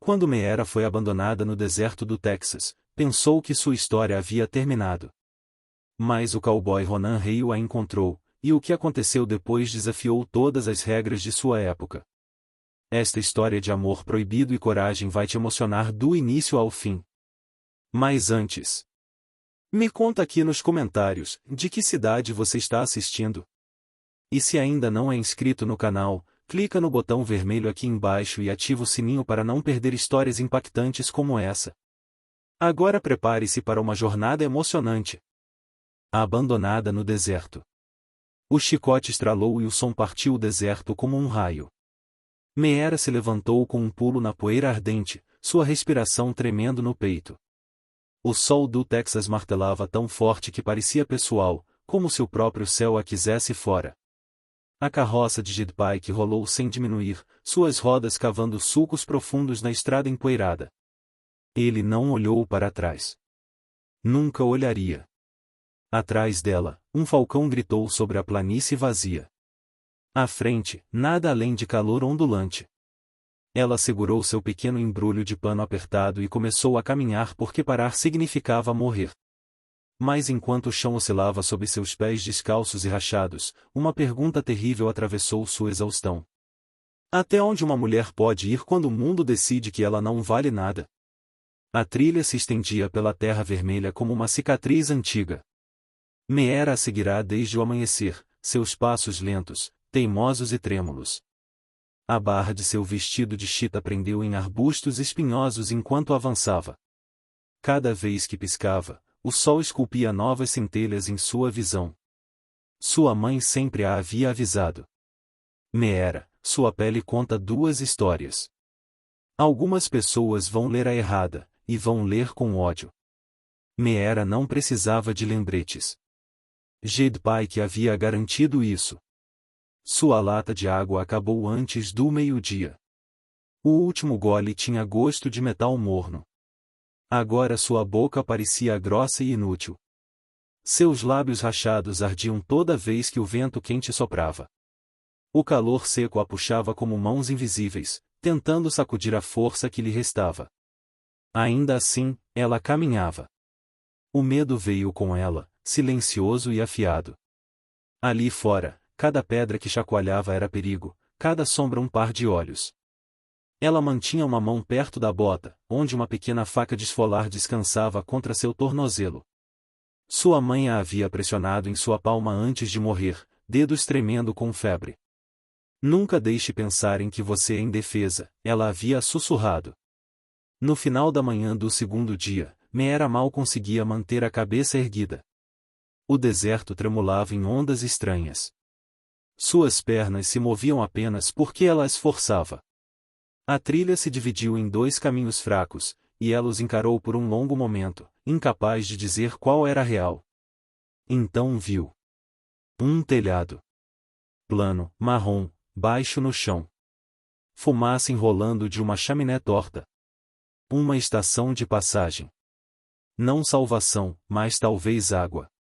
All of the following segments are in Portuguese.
Quando Meera foi abandonada no deserto do Texas, pensou que sua história havia terminado. Mas o cowboy Ronan Rale a encontrou, e o que aconteceu depois desafiou todas as regras de sua época. Esta história de amor proibido e coragem vai te emocionar do início ao fim. Mas antes, me conta aqui nos comentários de que cidade você está assistindo. E se ainda não é inscrito no canal, clica no botão vermelho aqui embaixo e ativa o sininho para não perder histórias impactantes como essa. Agora prepare-se para uma jornada emocionante. A abandonada no deserto. O chicote estralou e o som partiu o deserto como um raio. Meera se levantou com um pulo na poeira ardente, sua respiração tremendo no peito. O sol do Texas martelava tão forte que parecia pessoal, como se o próprio céu a quisesse fora. A carroça de Jed Pike rolou sem diminuir, suas rodas cavando sulcos profundos na estrada empoeirada. Ele não olhou para trás. Nunca olharia. Atrás dela, um falcão gritou sobre a planície vazia. À frente, nada além de calor ondulante. Ela segurou seu pequeno embrulho de pano apertado e começou a caminhar porque parar significava morrer. Mas enquanto o chão oscilava sob seus pés descalços e rachados, uma pergunta terrível atravessou sua exaustão. Até onde uma mulher pode ir quando o mundo decide que ela não vale nada? A trilha se estendia pela terra vermelha como uma cicatriz antiga. Meera a seguirá desde o amanhecer, seus passos lentos, teimosos e trêmulos. A barra de seu vestido de chita prendeu em arbustos espinhosos enquanto avançava. Cada vez que piscava, o sol esculpia novas centelhas em sua visão. Sua mãe sempre a havia avisado. Meera, sua pele conta duas histórias. Algumas pessoas vão ler a errada, e vão ler com ódio. Meera não precisava de lembretes. Jed Pike havia garantido isso. Sua lata de água acabou antes do meio-dia. O último gole tinha gosto de metal morno. Agora sua boca parecia grossa e inútil. Seus lábios rachados ardiam toda vez que o vento quente soprava. O calor seco a puxava como mãos invisíveis, tentando sacudir a força que lhe restava. Ainda assim, ela caminhava. O medo veio com ela, silencioso e afiado. Ali fora, cada pedra que chacoalhava era perigo, cada sombra um par de olhos. Ela mantinha uma mão perto da bota, onde uma pequena faca de esfolar descansava contra seu tornozelo. Sua mãe a havia pressionado em sua palma antes de morrer, dedos tremendo com febre. Nunca deixe pensar em que você é indefesa, ela havia sussurrado. No final da manhã do segundo dia, Meera mal conseguia manter a cabeça erguida. O deserto tremulava em ondas estranhas. Suas pernas se moviam apenas porque ela as forçava. A trilha se dividiu em dois caminhos fracos, e ela os encarou por um longo momento, incapaz de dizer qual era real. Então viu um telhado plano, marrom, baixo no chão. Fumaça enrolando de uma chaminé torta. Uma estação de passagem. Não salvação, mas talvez água.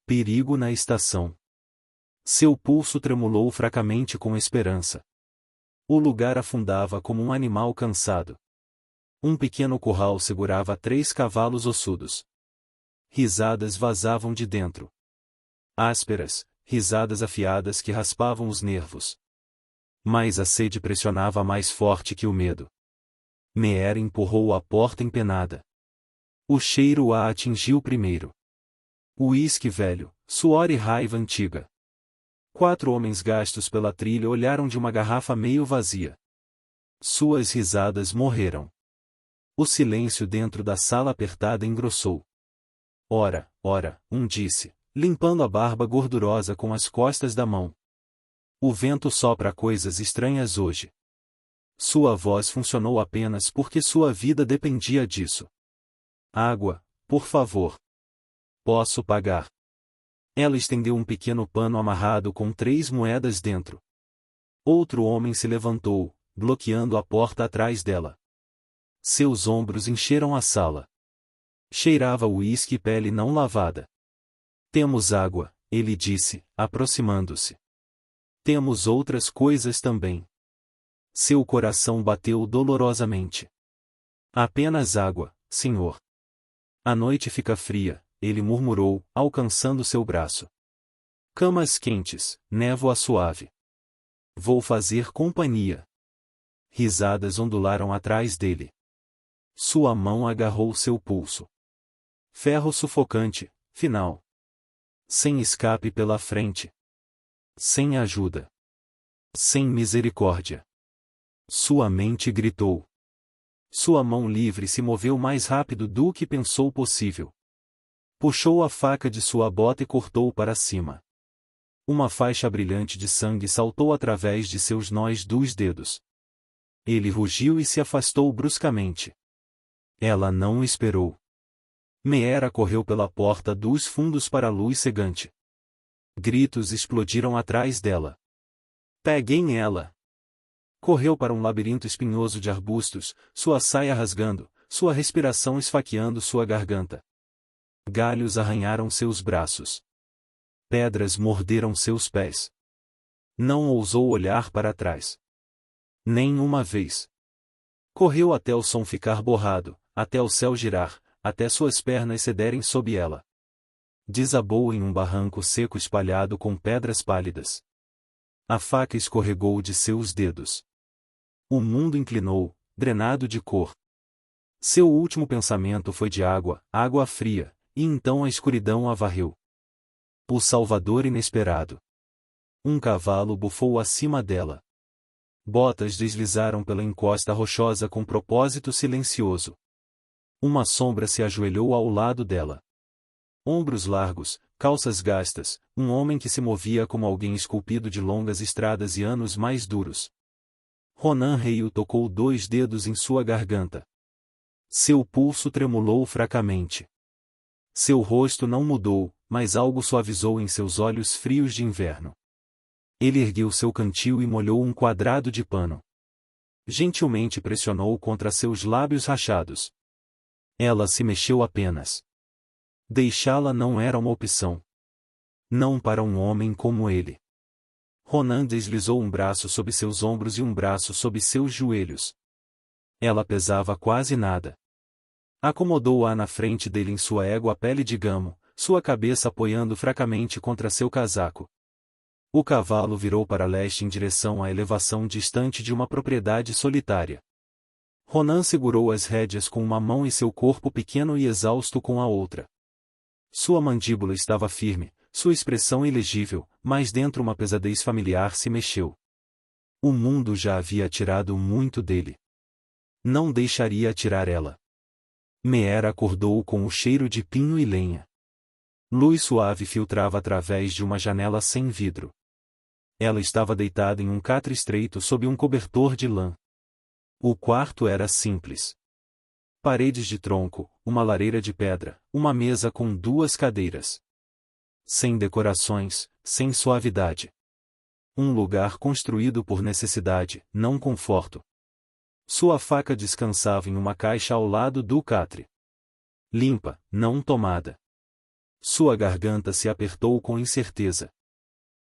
Perigo na estação. Seu pulso tremulou fracamente com esperança. O lugar afundava como um animal cansado. Um pequeno curral segurava 3 cavalos ossudos. Risadas vazavam de dentro. Ásperas, risadas afiadas que raspavam os nervos. Mas a sede pressionava mais forte que o medo. Meera empurrou a porta empenada. O cheiro a atingiu primeiro. Uísque velho, suor e raiva antiga. 4 homens gastos pela trilha olharam de uma garrafa meio vazia. Suas risadas morreram. O silêncio dentro da sala apertada engrossou. Ora, um disse, limpando a barba gordurosa com as costas da mão. O vento sopra coisas estranhas hoje. Sua voz funcionou apenas porque sua vida dependia disso. Água, por favor. Posso pagar. Ela estendeu um pequeno pano amarrado com 3 moedas dentro. Outro homem se levantou, bloqueando a porta atrás dela. Seus ombros encheram a sala. Cheirava uísque e pele não lavada. Temos água, ele disse, aproximando-se. Temos outras coisas também. Seu coração bateu dolorosamente. Apenas água, senhor. A noite fica fria, ele murmurou, alcançando seu braço. Camas quentes, névoa suave. Vou fazer companhia. Risadas ondularam atrás dele. Sua mão agarrou seu pulso. Ferro sufocante, final. Sem escape pela frente. Sem ajuda. Sem misericórdia. Sua mente gritou. Sua mão livre se moveu mais rápido do que pensou possível. Puxou a faca de sua bota e cortou para cima. Uma faixa brilhante de sangue saltou através de seus nós dos dedos. Ele rugiu e se afastou bruscamente. Ela não o esperou. Meera correu pela porta dos fundos para a luz cegante. Gritos explodiram atrás dela. Peguem ela! Correu para um labirinto espinhoso de arbustos, sua saia rasgando, sua respiração esfaqueando sua garganta. Galhos arranharam seus braços. Pedras morderam seus pés. Não ousou olhar para trás. Nem uma vez. Correu até o som ficar borrado, até o céu girar, até suas pernas cederem sob ela. Desabou em um barranco seco espalhado com pedras pálidas. A faca escorregou de seus dedos. O mundo inclinou, drenado de cor. Seu último pensamento foi de água, água fria, e então a escuridão a varreu. O Salvador inesperado. Um cavalo bufou acima dela. Botas deslizaram pela encosta rochosa com propósito silencioso. Uma sombra se ajoelhou ao lado dela. Ombros largos, calças gastas, um homem que se movia como alguém esculpido de longas estradas e anos mais duros. Ronan Ryu tocou 2 dedos em sua garganta. Seu pulso tremulou fracamente. Seu rosto não mudou, mas algo suavizou em seus olhos frios de inverno. Ele ergueu seu cantil e molhou um quadrado de pano. Gentilmente pressionou contra seus lábios rachados. Ela se mexeu apenas. Deixá-la não era uma opção. Não para um homem como ele. Ronan deslizou um braço sob seus ombros e um braço sob seus joelhos. Ela pesava quase nada. Acomodou-a na frente dele em sua égua pele de gamo, sua cabeça apoiando fracamente contra seu casaco. O cavalo virou para leste em direção à elevação distante de uma propriedade solitária. Ronan segurou as rédeas com uma mão e seu corpo pequeno e exausto com a outra. Sua mandíbula estava firme, sua expressão ilegível, mas dentro uma pesadez familiar se mexeu. O mundo já havia tirado muito dele. Não deixaria tirar ela. Meera acordou com o cheiro de pinho e lenha. Luz suave filtrava através de uma janela sem vidro. Ela estava deitada em um catre estreito sob um cobertor de lã. O quarto era simples. Paredes de tronco, uma lareira de pedra, uma mesa com 2 cadeiras. Sem decorações, sem suavidade. Um lugar construído por necessidade, não conforto. Sua faca descansava em uma caixa ao lado do catre. Limpa, não tomada. Sua garganta se apertou com incerteza.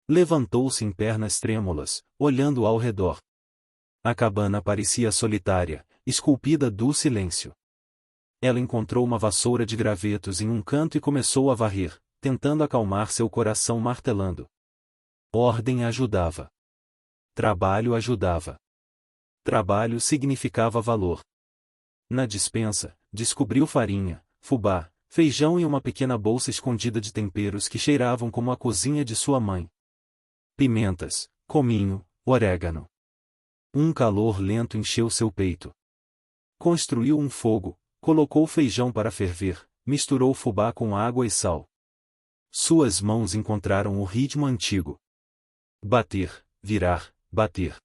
Levantou-se em pernas trêmulas, olhando ao redor. A cabana parecia solitária, esculpida do silêncio. Ela encontrou uma vassoura de gravetos em um canto e começou a varrer, tentando acalmar seu coração martelando. Ordem ajudava. Trabalho ajudava. Trabalho significava valor. Na despensa, descobriu farinha, fubá, feijão e uma pequena bolsa escondida de temperos que cheiravam como a cozinha de sua mãe. Pimentas, cominho, orégano. Um calor lento encheu seu peito. Construiu um fogo, colocou feijão para ferver, misturou fubá com água e sal. Suas mãos encontraram o ritmo antigo. Bater, virar, bater.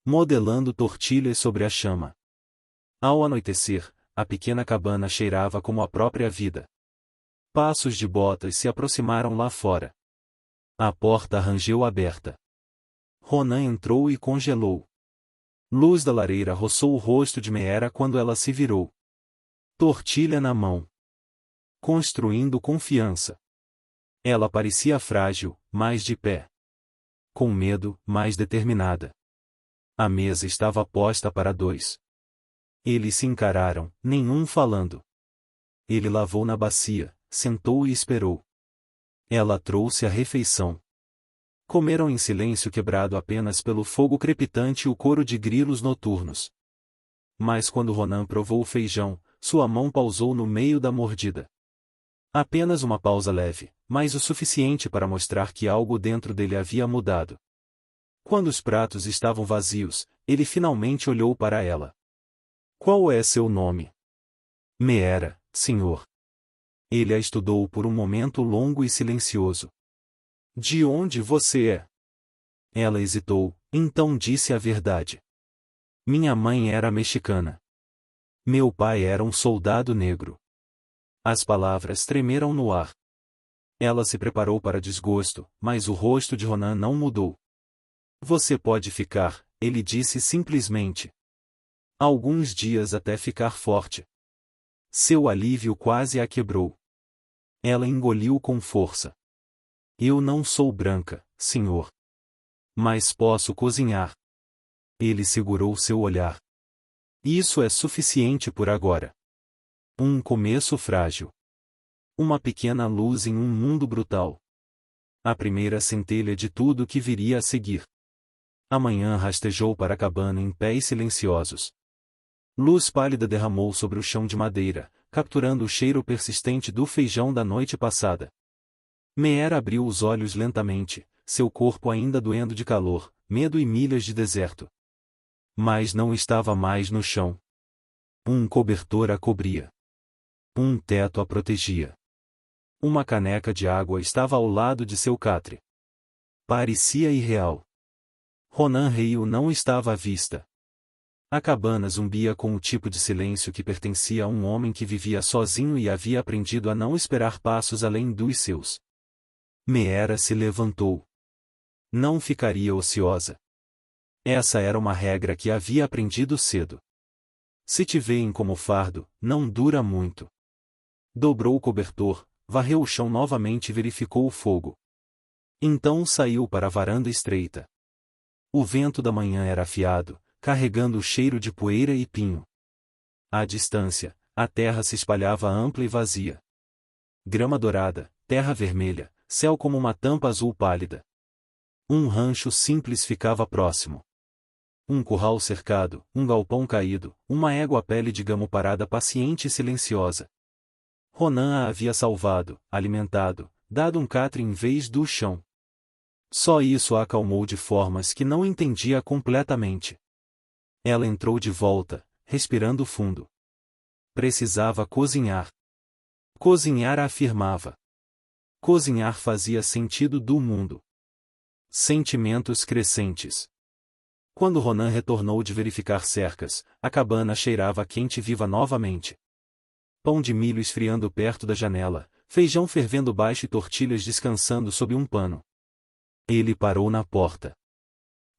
Modelando tortilhas sobre a chama. Ao anoitecer, a pequena cabana cheirava como a própria vida. Passos de botas se aproximaram lá fora. A porta rangeu aberta. Ronan entrou e congelou. Luz da lareira roçou o rosto de Meera quando ela se virou. Tortilha na mão. Construindo confiança. Ela parecia frágil, mas de pé. Com medo, mais determinada. A mesa estava posta para 2. Eles se encararam, nenhum falando. Ele lavou na bacia, sentou e esperou. Ela trouxe a refeição. Comeram em silêncio quebrado apenas pelo fogo crepitante e o coro de grilos noturnos. Mas quando Ronan provou o feijão, sua mão pausou no meio da mordida. Apenas uma pausa leve, mas o suficiente para mostrar que algo dentro dele havia mudado. Quando os pratos estavam vazios, ele finalmente olhou para ela. Qual é seu nome? Meera, senhor. Ele a estudou por um momento longo e silencioso. De onde você é? Ela hesitou, então disse a verdade. Minha mãe era mexicana. Meu pai era um soldado negro. As palavras tremeram no ar. Ela se preparou para desgosto, mas o rosto de Ronan não mudou. Você pode ficar, ele disse simplesmente. Alguns dias até ficar forte. Seu alívio quase a quebrou. Ela engoliu com força. Eu não sou branca, senhor. Mas posso cozinhar. Ele segurou seu olhar. Isso é suficiente por agora. Um começo frágil. Uma pequena luz em um mundo brutal. A primeira centelha de tudo que viria a seguir. A manhã rastejou para a cabana em pés silenciosos. Luz pálida derramou sobre o chão de madeira, capturando o cheiro persistente do feijão da noite passada. Meera abriu os olhos lentamente, seu corpo ainda doendo de calor, medo e milhas de deserto. Mas não estava mais no chão. Um cobertor a cobria. Um teto a protegia. Uma caneca de água estava ao lado de seu catre. Parecia irreal. Ronan Reio não estava à vista. A cabana zumbia com o tipo de silêncio que pertencia a um homem que vivia sozinho e havia aprendido a não esperar passos além dos seus. Meera se levantou. Não ficaria ociosa. Essa era uma regra que havia aprendido cedo. Se te veem como fardo, não dura muito. Dobrou o cobertor, varreu o chão novamente e verificou o fogo. Então saiu para a varanda estreita. O vento da manhã era afiado, carregando o cheiro de poeira e pinho. À distância, a terra se espalhava ampla e vazia. Grama dourada, terra vermelha, céu como uma tampa azul pálida. Um rancho simples ficava próximo. Um curral cercado, um galpão caído, uma égua à pele de gamo parada paciente e silenciosa. Ronan a havia salvado, alimentado, dado um catre em vez do chão. Só isso a acalmou de formas que não entendia completamente. Ela entrou de volta, respirando fundo. Precisava cozinhar. Cozinhar a afirmava. Cozinhar fazia sentido do mundo. Sentimentos crescentes. Quando Ronan retornou de verificar cercas, a cabana cheirava quente e viva novamente. Pão de milho esfriando perto da janela, feijão fervendo baixo e tortilhas descansando sob um pano. Ele parou na porta.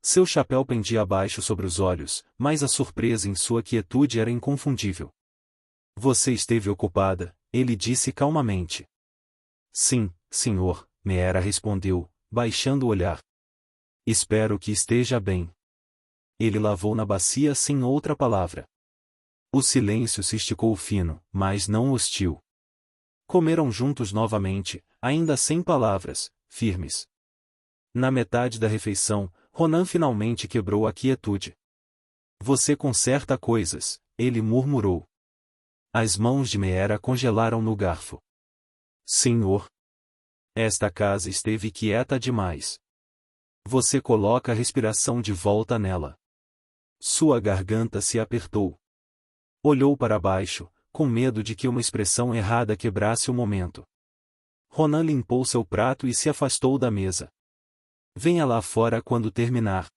Seu chapéu pendia abaixo sobre os olhos, mas a surpresa em sua quietude era inconfundível. Você esteve ocupada, ele disse calmamente. Sim, senhor, Meera respondeu, baixando o olhar. Espero que esteja bem. Ele lavou na bacia sem outra palavra. O silêncio se esticou fino, mas não hostil. Comeram juntos novamente, ainda sem palavras, firmes. Na metade da refeição, Ronan finalmente quebrou a quietude. Você conserta coisas, ele murmurou. As mãos de Meera congelaram no garfo. Senhor. Esta casa esteve quieta demais. Você coloca a respiração de volta nela. Sua garganta se apertou. Olhou para baixo, com medo de que uma expressão errada quebrasse o momento. Ronan limpou seu prato e se afastou da mesa. Venha lá fora quando terminar.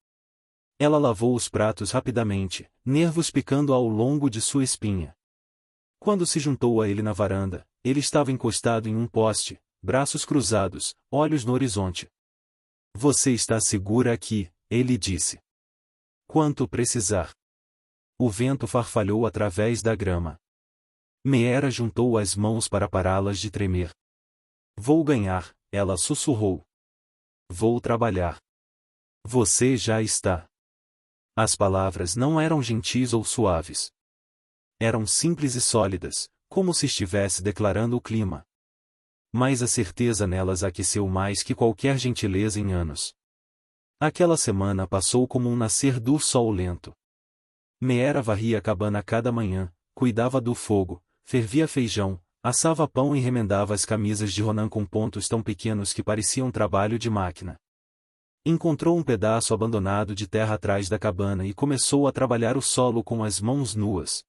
Ela lavou os pratos rapidamente, nervos picando ao longo de sua espinha. Quando se juntou a ele na varanda, ele estava encostado em um poste, braços cruzados, olhos no horizonte. Você está segura aqui, ele disse. Quanto precisar. O vento farfalhou através da grama. Meera juntou as mãos para pará-las de tremer. Vou ganhar, ela sussurrou. Vou trabalhar. Você já está. As palavras não eram gentis ou suaves. Eram simples e sólidas, como se estivesse declarando o clima. Mas a certeza nelas aqueceu mais que qualquer gentileza em anos. Aquela semana passou como um nascer do sol lento. Meera varria a cabana cada manhã, cuidava do fogo, fervia feijão, assava pão e remendava as camisas de Ronan com pontos tão pequenos que pareciam trabalho de máquina. Encontrou um pedaço abandonado de terra atrás da cabana e começou a trabalhar o solo com as mãos nuas.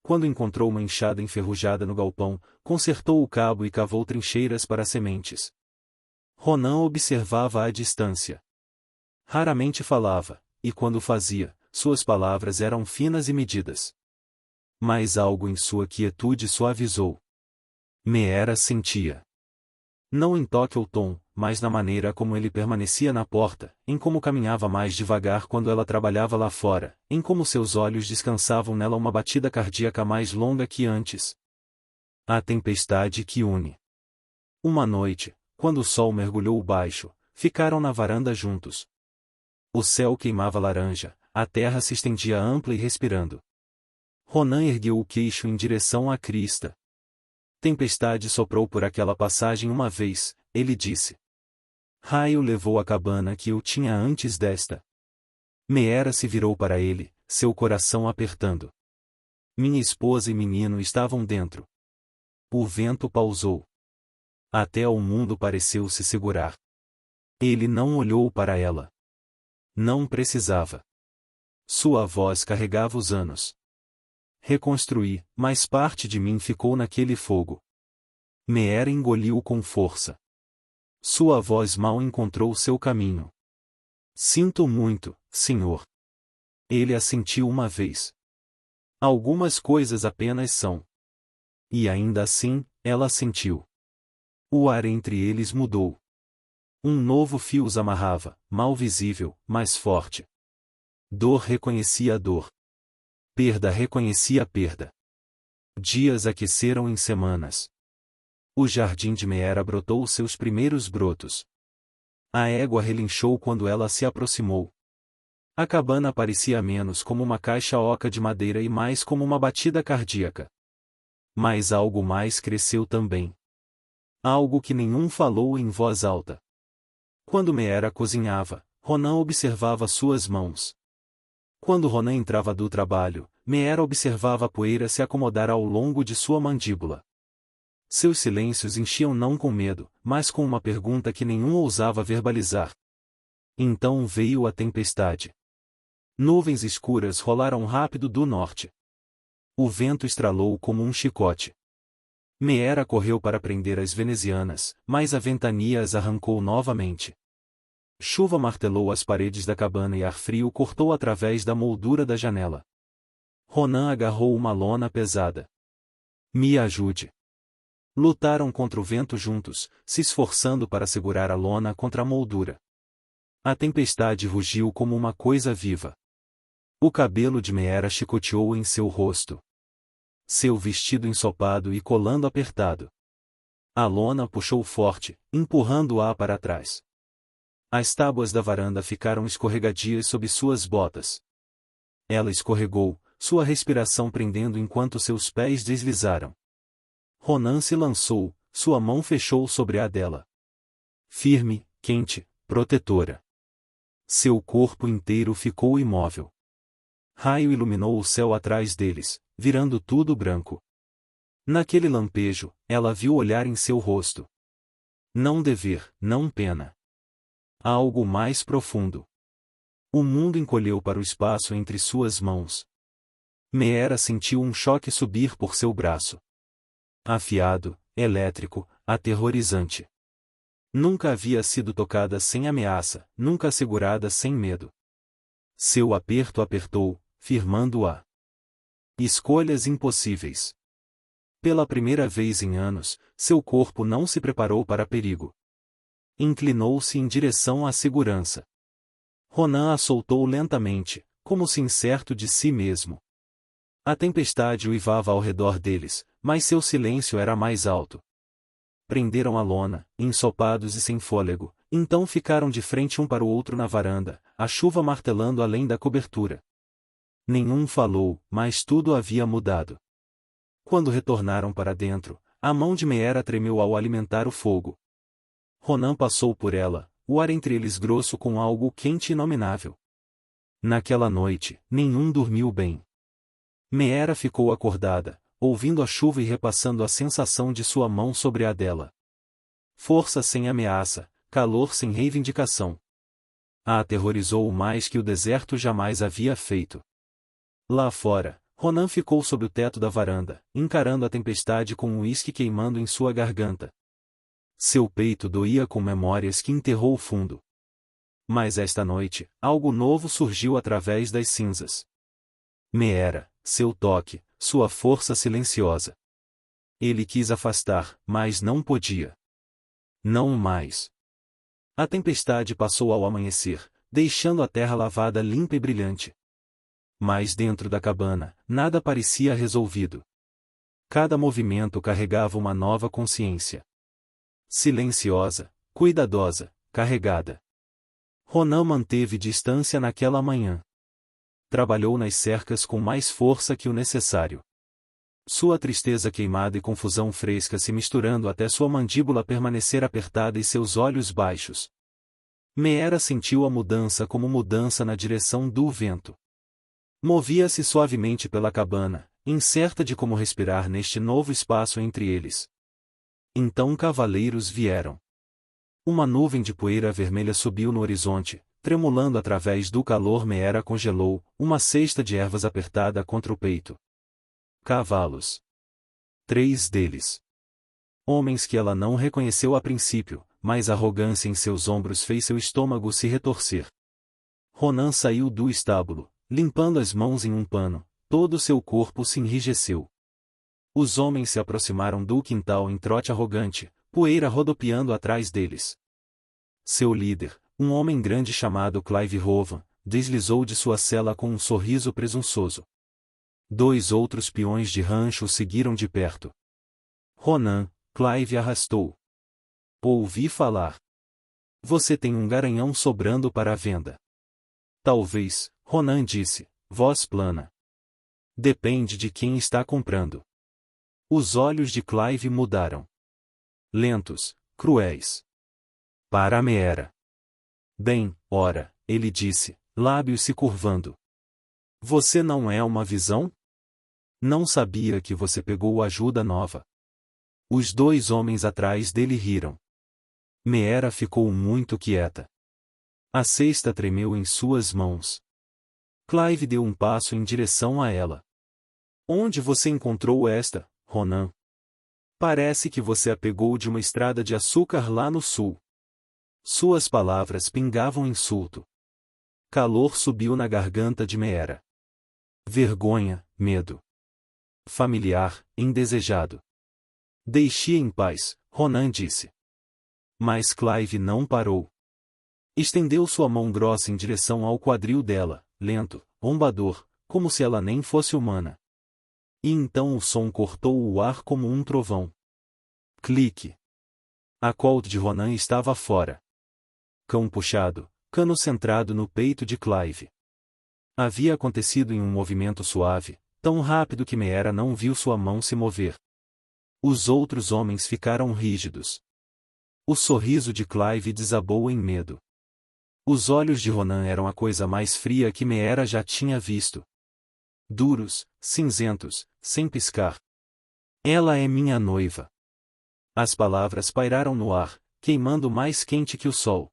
Quando encontrou uma enxada enferrujada no galpão, consertou o cabo e cavou trincheiras para sementes. Ronan observava à distância. Raramente falava, e quando fazia, suas palavras eram finas e medidas. Mas algo em sua quietude suavizou. Meera sentia. Não em toque ou tom, mas na maneira como ele permanecia na porta, em como caminhava mais devagar quando ela trabalhava lá fora, em como seus olhos descansavam nela uma batida cardíaca mais longa que antes. A tempestade que une. Uma noite, quando o sol mergulhou baixo, ficaram na varanda juntos. O céu queimava laranja, a terra se estendia ampla e respirando. Ronan ergueu o queixo em direção à crista. Tempestade soprou por aquela passagem uma vez, ele disse. Raio levou a cabana que eu tinha antes desta. Meera se virou para ele, seu coração apertando. Minha esposa e menino estavam dentro. O vento pausou. Até o mundo pareceu se segurar. Ele não olhou para ela. Não precisava. Sua voz carregava os anos. Reconstruí, mas parte de mim ficou naquele fogo. Meera engoliu com força. Sua voz mal encontrou seu caminho. Sinto muito, senhor. Ele assentiu uma vez. Algumas coisas apenas são. E ainda assim, ela assentiu. O ar entre eles mudou. Um novo fio os amarrava, mal visível, mas forte. Dor reconhecia a dor. Perda reconhecia a perda. Dias aqueceram em semanas. O jardim de Meera brotou seus primeiros brotos. A égua relinchou quando ela se aproximou. A cabana parecia menos como uma caixa oca de madeira e mais como uma batida cardíaca. Mas algo mais cresceu também. Algo que nenhum falou em voz alta. Quando Meera cozinhava, Ronan observava suas mãos. Quando Ronan entrava do trabalho, Meera observava a poeira se acomodar ao longo de sua mandíbula. Seus silêncios enchiam não com medo, mas com uma pergunta que nenhum ousava verbalizar. Então veio a tempestade. Nuvens escuras rolaram rápido do norte. O vento estralou como um chicote. Meera correu para prender as venezianas, mas a ventania as arrancou novamente. Chuva martelou as paredes da cabana e ar frio cortou através da moldura da janela. Ronan agarrou uma lona pesada. Me ajude. Lutaram contra o vento juntos, se esforçando para segurar a lona contra a moldura. A tempestade rugiu como uma coisa viva. O cabelo de Meera chicoteou em seu rosto. Seu vestido ensopado e colando apertado. A lona puxou forte, empurrando-a para trás. As tábuas da varanda ficaram escorregadias sob suas botas. Ela escorregou, sua respiração prendendo enquanto seus pés deslizaram. Ronan se lançou, sua mão fechou sobre a dela. Firme, quente, protetora. Seu corpo inteiro ficou imóvel. Raio iluminou o céu atrás deles, virando tudo branco. Naquele lampejo, ela viu olhar em seu rosto. Não dever, não pena. Algo mais profundo. O mundo encolheu para o espaço entre suas mãos. Meera sentiu um choque subir por seu braço. Afiado, elétrico, aterrorizante. Nunca havia sido tocada sem ameaça, nunca segurada sem medo. Seu aperto apertou, firmando-a. Escolhas impossíveis. Pela primeira vez em anos, seu corpo não se preparou para perigo. Inclinou-se em direção à segurança. Ronan a soltou lentamente, como se incerto de si mesmo. A tempestade uivava ao redor deles, mas seu silêncio era mais alto. Prenderam a lona, ensopados e sem fôlego, então ficaram de frente um para o outro na varanda, a chuva martelando além da cobertura. Nenhum falou, mas tudo havia mudado. Quando retornaram para dentro, a mão de Meera tremeu ao alimentar o fogo. Ronan passou por ela, o ar entre eles grosso com algo quente e inominável. Naquela noite, nenhum dormiu bem. Meera ficou acordada, ouvindo a chuva e repassando a sensação de sua mão sobre a dela. Força sem ameaça, calor sem reivindicação. A aterrorizou mais que o deserto jamais havia feito. Lá fora, Ronan ficou sob o teto da varanda, encarando a tempestade com um uísque queimando em sua garganta. Seu peito doía com memórias que enterrou fundo. Mas esta noite, algo novo surgiu através das cinzas. Meera, seu toque, sua força silenciosa. Ele quis afastar, mas não podia. Não mais. A tempestade passou ao amanhecer, deixando a terra lavada limpa e brilhante. Mas dentro da cabana, nada parecia resolvido. Cada movimento carregava uma nova consciência. Silenciosa, cuidadosa, carregada. Ronan manteve distância naquela manhã. Trabalhou nas cercas com mais força que o necessário. Sua tristeza queimada e confusão fresca se misturando até sua mandíbula permanecer apertada e seus olhos baixos. Meera sentiu a mudança como mudança na direção do vento. Movia-se suavemente pela cabana, incerta de como respirar neste novo espaço entre eles. Então cavaleiros vieram. Uma nuvem de poeira vermelha subiu no horizonte, tremulando através do calor. Meera congelou, uma cesta de ervas apertada contra o peito. Cavalos. 3 deles. Homens que ela não reconheceu a princípio, mas a arrogância em seus ombros fez seu estômago se retorcer. Ronan saiu do estábulo, limpando as mãos em um pano, todo seu corpo se enrijeceu. Os homens se aproximaram do quintal em trote arrogante, poeira rodopiando atrás deles. Seu líder, um homem grande chamado Clive Rovan, deslizou de sua cela com um sorriso presunçoso. 2 outros peões de rancho o seguiram de perto. Ronan, Clive arrastou. Ouvi falar. Você tem um garanhão sobrando para a venda. Talvez, Ronan disse, voz plana. Depende de quem está comprando. Os olhos de Clive mudaram. Lentos, cruéis. Para Meera. Bem, ora, ele disse, lábios se curvando. Você não é uma visão? Não sabia que você pegou ajuda nova. Os 2 homens atrás dele riram. Meera ficou muito quieta. A cesta tremeu em suas mãos. Clive deu um passo em direção a ela. Onde você encontrou esta, Ronan? Parece que você a pegou de uma estrada de açúcar lá no sul. Suas palavras pingavam insulto. Calor subiu na garganta de Meera. Vergonha, medo. Familiar, indesejado. Deixe-a em paz, Ronan disse. Mas Clive não parou. Estendeu sua mão grossa em direção ao quadril dela, lento, ombador, como se ela nem fosse humana. E então o som cortou o ar como um trovão. Clique. A Colt de Ronan estava fora. Cão puxado, cano centrado no peito de Clive. Havia acontecido em um movimento suave, tão rápido que Meera não viu sua mão se mover. Os outros homens ficaram rígidos. O sorriso de Clive desabou em medo. Os olhos de Ronan eram a coisa mais fria que Meera já tinha visto. Duros, cinzentos, sem piscar. Ela é minha noiva. As palavras pairaram no ar, queimando mais quente que o sol.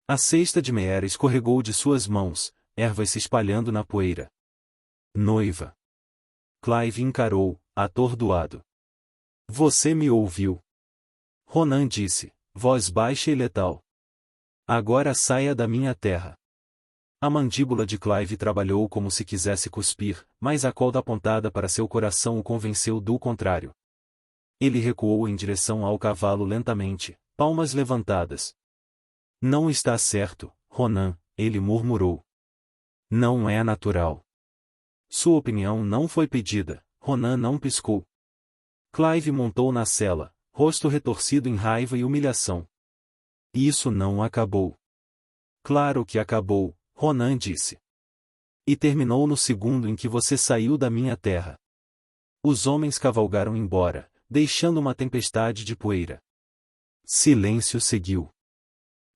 A cesta de Meera escorregou de suas mãos, ervas se espalhando na poeira. Noiva. Clive encarou, atordoado. Você me ouviu. Ronan disse, voz baixa e letal. Agora saia da minha terra. A mandíbula de Clive trabalhou como se quisesse cuspir, mas a colda apontada para seu coração o convenceu do contrário. Ele recuou em direção ao cavalo lentamente, palmas levantadas. Não está certo, Ronan, ele murmurou. Não é natural. Sua opinião não foi pedida, Ronan não piscou. Clive montou na sela, rosto retorcido em raiva e humilhação. Isso não acabou. Claro que acabou, Ronan disse. E terminou no segundo em que você saiu da minha terra. Os homens cavalgaram embora, deixando uma tempestade de poeira. Silêncio seguiu.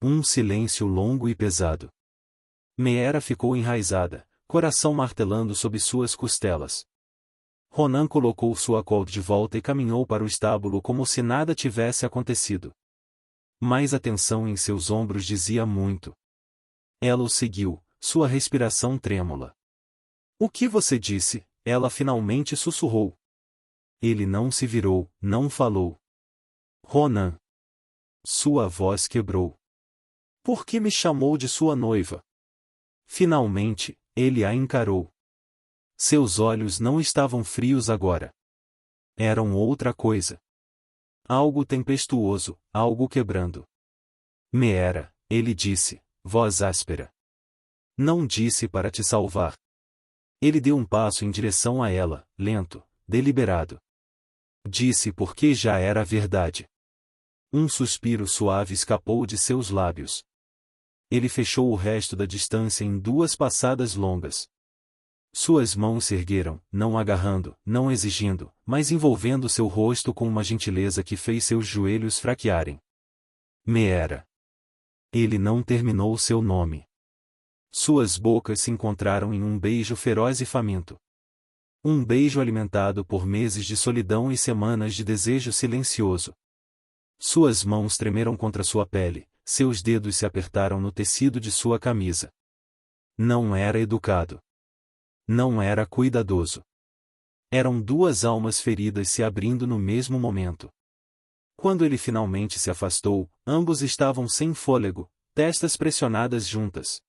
Um silêncio longo e pesado. Meera ficou enraizada, coração martelando sob suas costelas. Ronan colocou sua colt de volta e caminhou para o estábulo como se nada tivesse acontecido. Mas a tensão em seus ombros dizia muito. Ela o seguiu, sua respiração trêmula. O que você disse? Ela finalmente sussurrou. Ele não se virou, não falou. Ronan. Sua voz quebrou. Por que me chamou de sua noiva? Finalmente, ele a encarou. Seus olhos não estavam frios agora. Eram outra coisa. Algo tempestuoso, algo quebrando. Meera, ele disse, voz áspera. Não disse para te salvar. Ele deu um passo em direção a ela, lento, deliberado. Disse porque já era verdade. Um suspiro suave escapou de seus lábios. Ele fechou o resto da distância em duas passadas longas. Suas mãos se ergueram, não agarrando, não exigindo, mas envolvendo seu rosto com uma gentileza que fez seus joelhos fraquearem. Meera. Ele não terminou seu nome. Suas bocas se encontraram em um beijo feroz e faminto. Um beijo alimentado por meses de solidão e semanas de desejo silencioso. Suas mãos tremeram contra sua pele, seus dedos se apertaram no tecido de sua camisa. Não era educado. Não era cuidadoso. Eram duas almas feridas se abrindo no mesmo momento. Quando ele finalmente se afastou, ambos estavam sem fôlego, testas pressionadas juntas.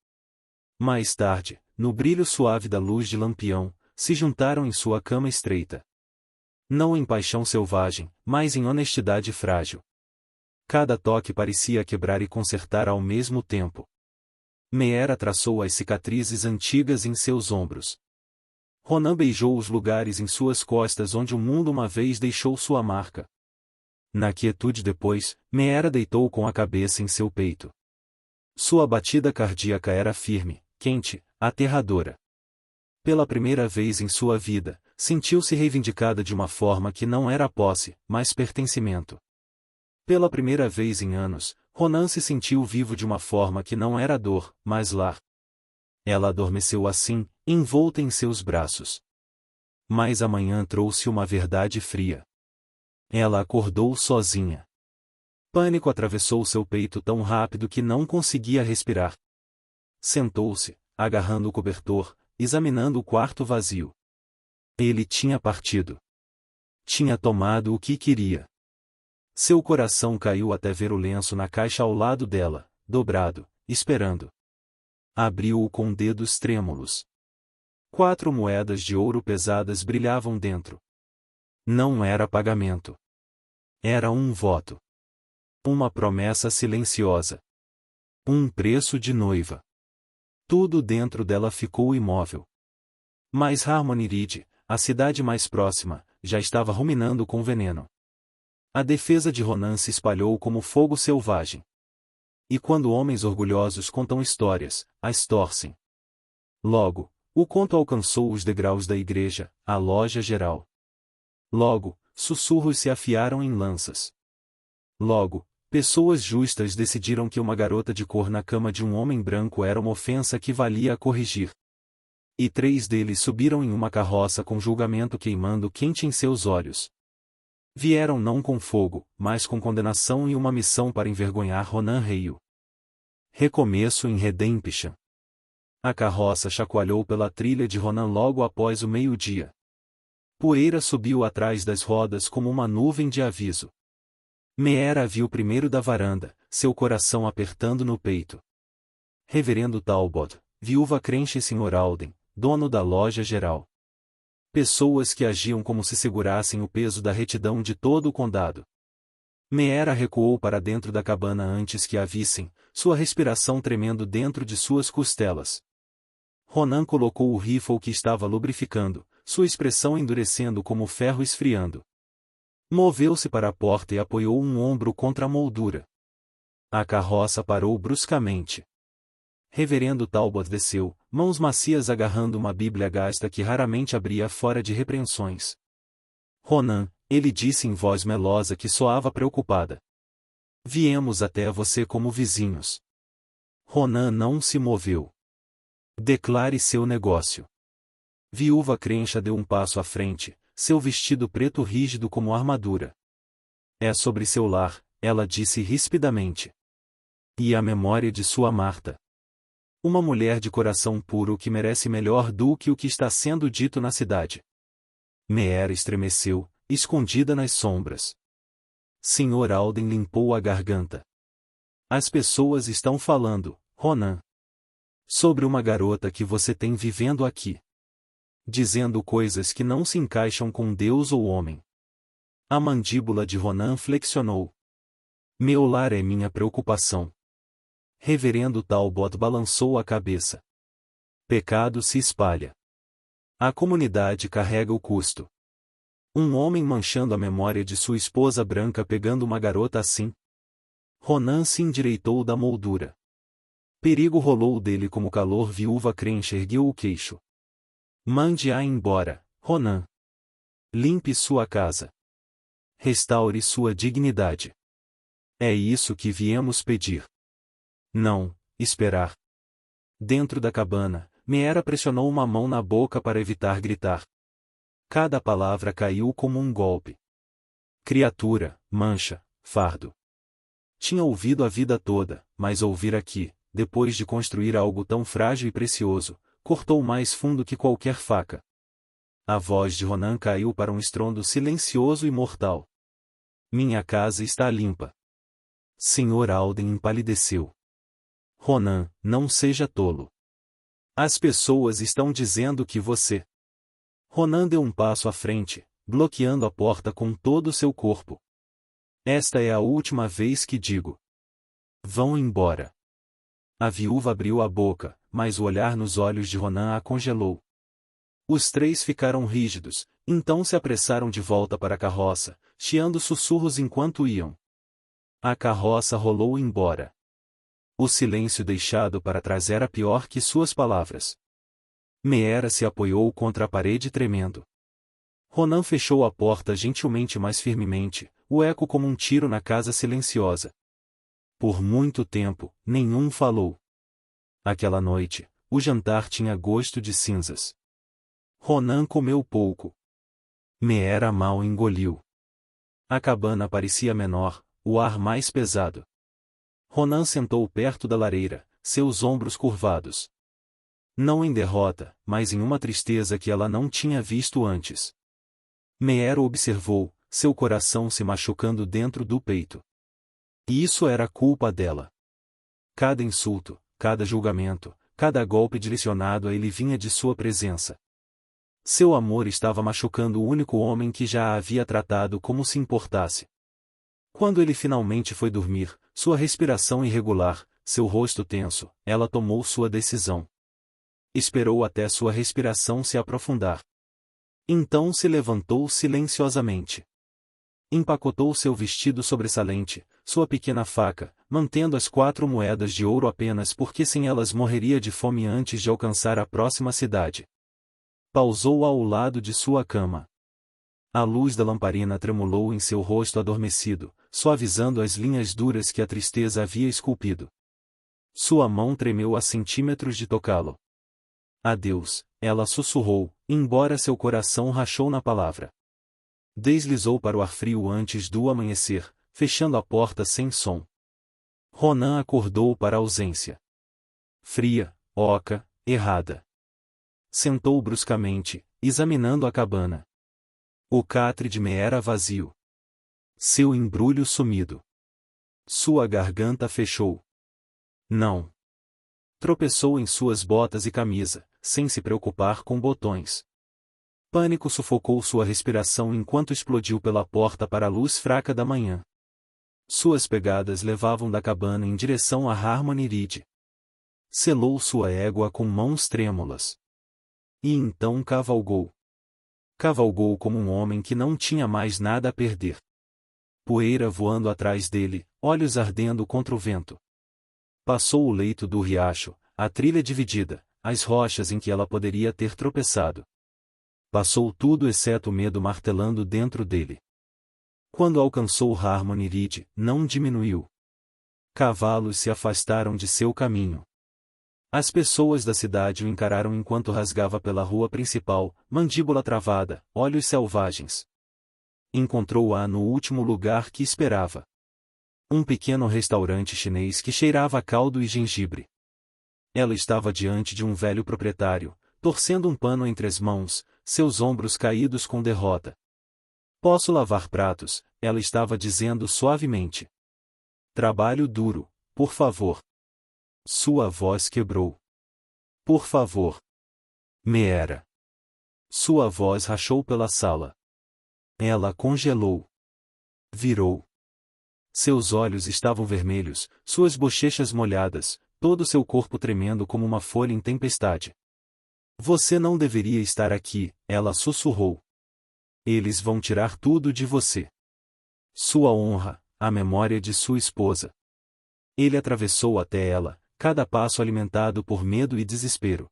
Mais tarde, no brilho suave da luz de lampião, se juntaram em sua cama estreita. Não em paixão selvagem, mas em honestidade frágil. Cada toque parecia quebrar e consertar ao mesmo tempo. Meera traçou as cicatrizes antigas em seus ombros. Ronan beijou os lugares em suas costas onde o mundo uma vez deixou sua marca. Na quietude depois, Meera deitou com a cabeça em seu peito. Sua batida cardíaca era firme, quente, aterradora. Pela primeira vez em sua vida, sentiu-se reivindicada de uma forma que não era posse, mas pertencimento. Pela primeira vez em anos, Ronan se sentiu vivo de uma forma que não era dor, mas lar. Ela adormeceu assim, envolta em seus braços. Mas a manhã trouxe uma verdade fria. Ela acordou sozinha. Pânico atravessou seu peito tão rápido que não conseguia respirar. Sentou-se, agarrando o cobertor, examinando o quarto vazio. Ele tinha partido. Tinha tomado o que queria. Seu coração caiu até ver o lenço na caixa ao lado dela, dobrado, esperando. Abriu-o com dedos trêmulos. 4 moedas de ouro pesadas brilhavam dentro. Não era pagamento. Era um voto. Uma promessa silenciosa. Um preço de noiva. Tudo dentro dela ficou imóvel. Mas Harmony Ridge, a cidade mais próxima, já estava ruminando com veneno. A defesa de Ronan se espalhou como fogo selvagem. E quando homens orgulhosos contam histórias, as torcem. Logo, o conto alcançou os degraus da igreja, a loja geral. Logo, sussurros se afiaram em lanças. Logo, pessoas justas decidiram que uma garota de cor na cama de um homem branco era uma ofensa que valia a corrigir. E 3 deles subiram em uma carroça com julgamento queimando quente em seus olhos. Vieram não com fogo, mas com condenação e uma missão para envergonhar Ronan Ryu. Recomeço em Redemption. A carroça chacoalhou pela trilha de Ronan logo após o meio-dia. Poeira subiu atrás das rodas como uma nuvem de aviso. Meera a viu primeiro da varanda, seu coração apertando no peito. Reverendo Talbot, viúva crente e Sr. Alden, dono da loja geral. Pessoas que agiam como se segurassem o peso da retidão de todo o condado. Meera recuou para dentro da cabana antes que a vissem, sua respiração tremendo dentro de suas costelas. Ronan colocou o rifle que estava lubrificando, sua expressão endurecendo como ferro esfriando. Moveu-se para a porta e apoiou um ombro contra a moldura. A carroça parou bruscamente. Reverendo Talbot desceu, mãos macias agarrando uma Bíblia gasta que raramente abria fora de repreensões. Ronan, ele disse em voz melosa que soava preocupada. Viemos até você como vizinhos. Ronan não se moveu. Declare seu negócio. Viúva Crencha deu um passo à frente, seu vestido preto rígido como armadura. É sobre seu lar, ela disse rispidamente. E a memória de sua Marta. Uma mulher de coração puro que merece melhor do que o que está sendo dito na cidade. Meera estremeceu, escondida nas sombras. Sr. Alden limpou a garganta. As pessoas estão falando, Ronan. Sobre uma garota que você tem vivendo aqui. Dizendo coisas que não se encaixam com Deus ou homem. A mandíbula de Ronan flexionou. Meu lar é minha preocupação. Reverendo Talbot balançou a cabeça. Pecado se espalha. A comunidade carrega o custo. Um homem manchando a memória de sua esposa branca pegando uma garota assim. Ronan se endireitou da moldura. Perigo rolou dele como calor. Viúva Crencha ergueu o queixo. Mande-a embora, Ronan. Limpe sua casa. Restaure sua dignidade. É isso que viemos pedir. Não, esperar. Dentro da cabana, Meera pressionou uma mão na boca para evitar gritar. Cada palavra caiu como um golpe. Criatura, mancha, fardo. Tinha ouvido a vida toda, mas ouvir aqui, depois de construir algo tão frágil e precioso, cortou mais fundo que qualquer faca. A voz de Ronan caiu para um estrondo silencioso e mortal. Minha casa está limpa. Sr. Alden empalideceu. Ronan, não seja tolo. As pessoas estão dizendo que você... Ronan deu um passo à frente, bloqueando a porta com todo o seu corpo. Esta é a última vez que digo. Vão embora. A viúva abriu a boca, mas o olhar nos olhos de Ronan a congelou. Os três ficaram rígidos, então se apressaram de volta para a carroça, chiando sussurros enquanto iam. A carroça rolou embora. O silêncio deixado para trás era pior que suas palavras. Meera se apoiou contra a parede tremendo. Ronan fechou a porta gentilmente mais firmemente, o eco como um tiro na casa silenciosa. Por muito tempo, nenhum falou. Aquela noite, o jantar tinha gosto de cinzas. Ronan comeu pouco. Meera mal engoliu. A cabana parecia menor, o ar mais pesado. Ronan sentou perto da lareira, seus ombros curvados. Não em derrota, mas em uma tristeza que ela não tinha visto antes. Meera observou, seu coração se machucando dentro do peito. E isso era culpa dela. Cada insulto, cada julgamento, cada golpe direcionado a ele vinha de sua presença. Seu amor estava machucando o único homem que já a havia tratado como se importasse. Quando ele finalmente foi dormir, sua respiração irregular, seu rosto tenso, ela tomou sua decisão. Esperou até sua respiração se aprofundar. Então se levantou silenciosamente. Empacotou seu vestido sobressalente, sua pequena faca, mantendo as 4 moedas de ouro apenas porque sem elas morreria de fome antes de alcançar a próxima cidade. Pausou ao lado de sua cama. A luz da lamparina tremulou em seu rosto adormecido, suavizando as linhas duras que a tristeza havia esculpido. Sua mão tremeu a centímetros de tocá-lo. Adeus, ela sussurrou, embora seu coração rachou na palavra. Deslizou para o ar frio antes do amanhecer, fechando a porta sem som. Ronan acordou para a ausência. Fria, oca, errada. Sentou bruscamente, examinando a cabana. O catre de Meera vazio. Seu embrulho sumido. Sua garganta fechou. Não. Tropeçou em suas botas e camisa, sem se preocupar com botões. Pânico sufocou sua respiração enquanto explodiu pela porta para a luz fraca da manhã. Suas pegadas levavam da cabana em direção a Harmony Ridge. Selou sua égua com mãos trêmulas. E então cavalgou. Cavalgou como um homem que não tinha mais nada a perder. Poeira voando atrás dele, olhos ardendo contra o vento. Passou o leito do riacho, a trilha dividida, as rochas em que ela poderia ter tropeçado. Passou tudo exceto o medo martelando dentro dele. Quando alcançou Harmony Ridge, não diminuiu. Cavalos se afastaram de seu caminho. As pessoas da cidade o encararam enquanto rasgava pela rua principal, mandíbula travada, olhos selvagens. Encontrou-a no último lugar que esperava. Um pequeno restaurante chinês que cheirava a caldo e gengibre. Ela estava diante de um velho proprietário, torcendo um pano entre as mãos, seus ombros caídos com derrota. Posso lavar pratos, ela estava dizendo suavemente. Trabalho duro, por favor. Sua voz quebrou. Por favor. Meera. Sua voz rachou pela sala. Ela congelou. Virou. Seus olhos estavam vermelhos, suas bochechas molhadas, todo seu corpo tremendo como uma folha em tempestade. Você não deveria estar aqui, ela sussurrou. Eles vão tirar tudo de você. Sua honra, a memória de sua esposa. Ele atravessou até ela, cada passo alimentado por medo e desespero.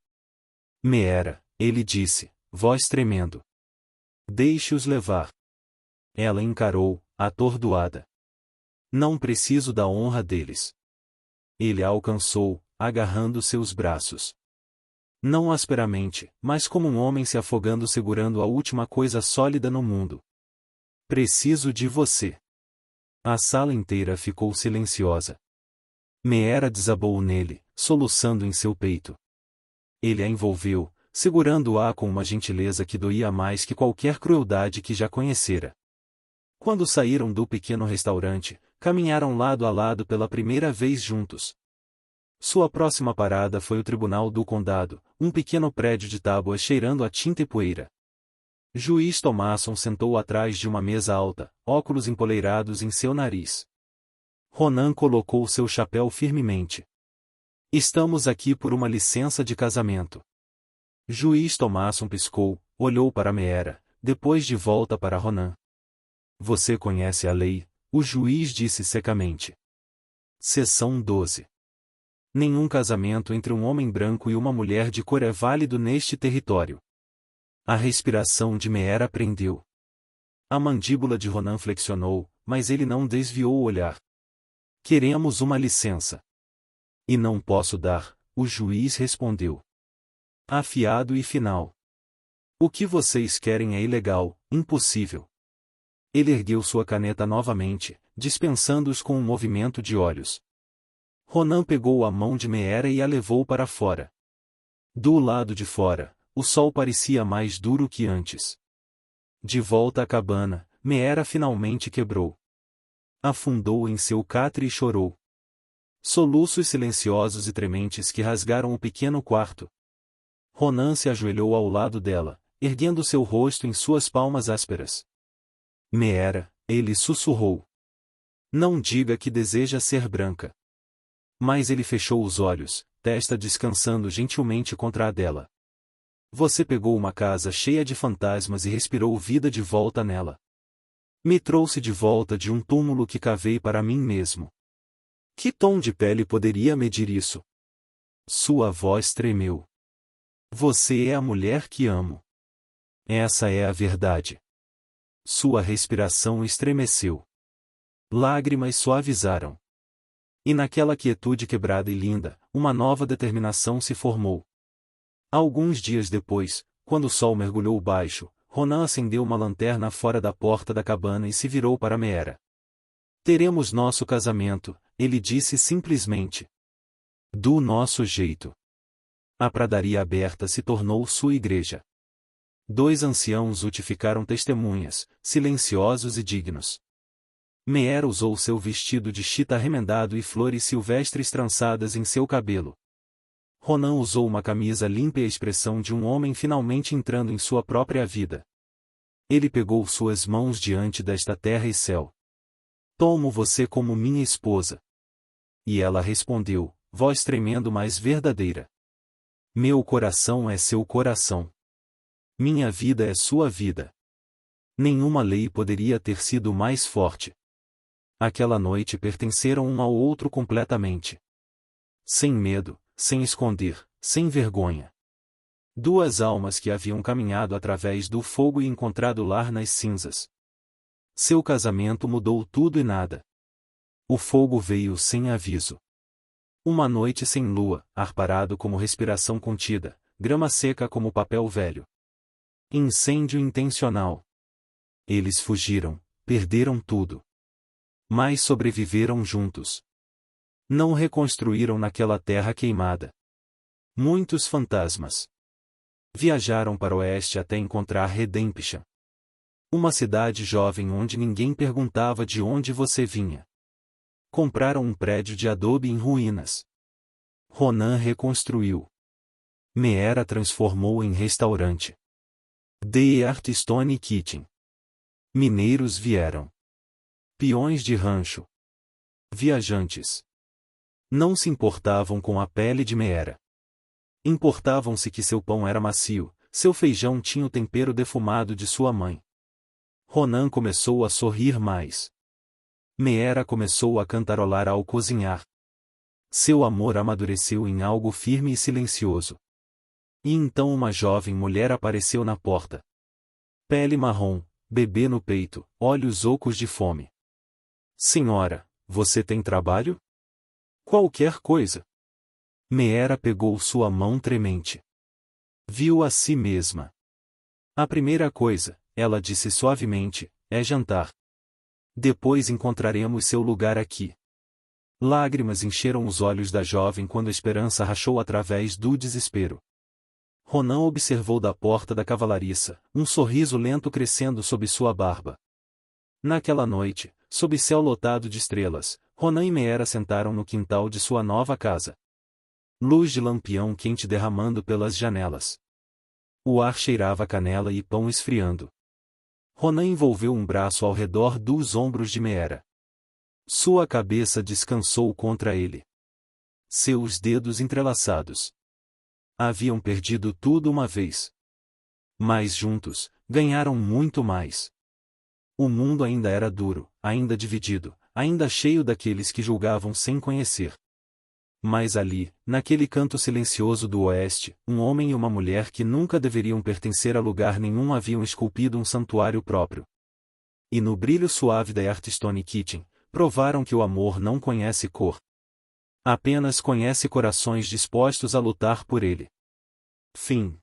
Meera, ele disse, voz tremendo. Deixe-os levar. Ela encarou, atordoada. Não preciso da honra deles. Ele a alcançou, agarrando seus braços. Não asperamente, mas como um homem se afogando segurando a última coisa sólida no mundo. Preciso de você. A sala inteira ficou silenciosa. Meera desabou nele, soluçando em seu peito. Ele a envolveu, segurando-a com uma gentileza que doía mais que qualquer crueldade que já conhecera. Quando saíram do pequeno restaurante, caminharam lado a lado pela primeira vez juntos. Sua próxima parada foi o Tribunal do Condado, um pequeno prédio de tábuas cheirando a tinta e poeira. Juiz Thomason sentou atrás de uma mesa alta, óculos empoleirados em seu nariz. Ronan colocou seu chapéu firmemente. Estamos aqui por uma licença de casamento. Juiz Thomason piscou, olhou para Meera, depois de volta para Ronan. Você conhece a lei, o juiz disse secamente. Seção 12. Nenhum casamento entre um homem branco e uma mulher de cor é válido neste território. A respiração de Meera prendeu. A mandíbula de Ronan flexionou, mas ele não desviou o olhar. Queremos uma licença. E não posso dar, o juiz respondeu. Afiado e final. O que vocês querem é ilegal, impossível. Ele ergueu sua caneta novamente, dispensando-os com um movimento de olhos. Ronan pegou a mão de Meera e a levou para fora. Do lado de fora, o sol parecia mais duro que antes. De volta à cabana, Meera finalmente quebrou. Afundou em seu catre e chorou. Soluços silenciosos e trementes que rasgaram o pequeno quarto. Ronan se ajoelhou ao lado dela, erguendo seu rosto em suas palmas ásperas. Meera, ele sussurrou. Não diga que deseja ser branca. Mas ele fechou os olhos, testa descansando gentilmente contra a dela. Você pegou uma casa cheia de fantasmas e respirou vida de volta nela. Me trouxe de volta de um túmulo que cavei para mim mesmo. Que tom de pele poderia medir isso? Sua voz tremeu. Você é a mulher que amo. Essa é a verdade. Sua respiração estremeceu. Lágrimas suavizaram. E naquela quietude quebrada e linda, uma nova determinação se formou. Alguns dias depois, quando o sol mergulhou baixo, Ronan acendeu uma lanterna fora da porta da cabana e se virou para Meera. Teremos nosso casamento, ele disse simplesmente. Do nosso jeito. A pradaria aberta se tornou sua igreja. 2 anciãos utificaram testemunhas, silenciosos e dignos. Meera usou seu vestido de chita remendado e flores silvestres trançadas em seu cabelo. Ronan usou uma camisa limpa e a expressão de um homem finalmente entrando em sua própria vida. Ele pegou suas mãos diante desta terra e céu. Tomo você como minha esposa. E ela respondeu, voz tremendo mas verdadeira. Meu coração é seu coração. Minha vida é sua vida. Nenhuma lei poderia ter sido mais forte. Aquela noite pertenceram um ao outro completamente. Sem medo, sem esconder, sem vergonha. Duas almas que haviam caminhado através do fogo e encontrado lar nas cinzas. Seu casamento mudou tudo e nada. O fogo veio sem aviso. Uma noite sem lua, ar parado como respiração contida, grama seca como papel velho. Incêndio intencional. Eles fugiram, perderam tudo. Mas sobreviveram juntos. Não reconstruíram naquela terra queimada. Muitos fantasmas. Viajaram para o oeste até encontrar Redemption. Uma cidade jovem onde ninguém perguntava de onde você vinha. Compraram um prédio de adobe em ruínas. Ronan reconstruiu. Meera transformou em restaurante. The Artstone Kitchen. Mineiros vieram. Peões de rancho. Viajantes. Não se importavam com a pele de Meera. Importavam-se que seu pão era macio, seu feijão tinha o tempero defumado de sua mãe. Ronan começou a sorrir mais. Meera começou a cantarolar ao cozinhar. Seu amor amadureceu em algo firme e silencioso. E então uma jovem mulher apareceu na porta. Pele marrom, bebê no peito, olhos ocos de fome. Senhora, você tem trabalho? Qualquer coisa. Meera pegou sua mão tremente. Viu a si mesma. A primeira coisa, ela disse suavemente, é jantar. Depois encontraremos seu lugar aqui. Lágrimas encheram os olhos da jovem quando a esperança rachou através do desespero. Ronan observou da porta da cavalariça, um sorriso lento crescendo sob sua barba. Naquela noite, sob céu lotado de estrelas, Ronan e Meera sentaram no quintal de sua nova casa. Luz de lampião quente derramando pelas janelas. O ar cheirava canela e pão esfriando. Ronan envolveu um braço ao redor dos ombros de Meera. Sua cabeça descansou contra ele. Seus dedos entrelaçados. Haviam perdido tudo uma vez. Mas juntos, ganharam muito mais. O mundo ainda era duro, ainda dividido, ainda cheio daqueles que julgavam sem conhecer. Mas ali, naquele canto silencioso do oeste, um homem e uma mulher que nunca deveriam pertencer a lugar nenhum haviam esculpido um santuário próprio. E no brilho suave da Artstone Kitchen, provaram que o amor não conhece cor. Apenas conhece corações dispostos a lutar por ele. Fim.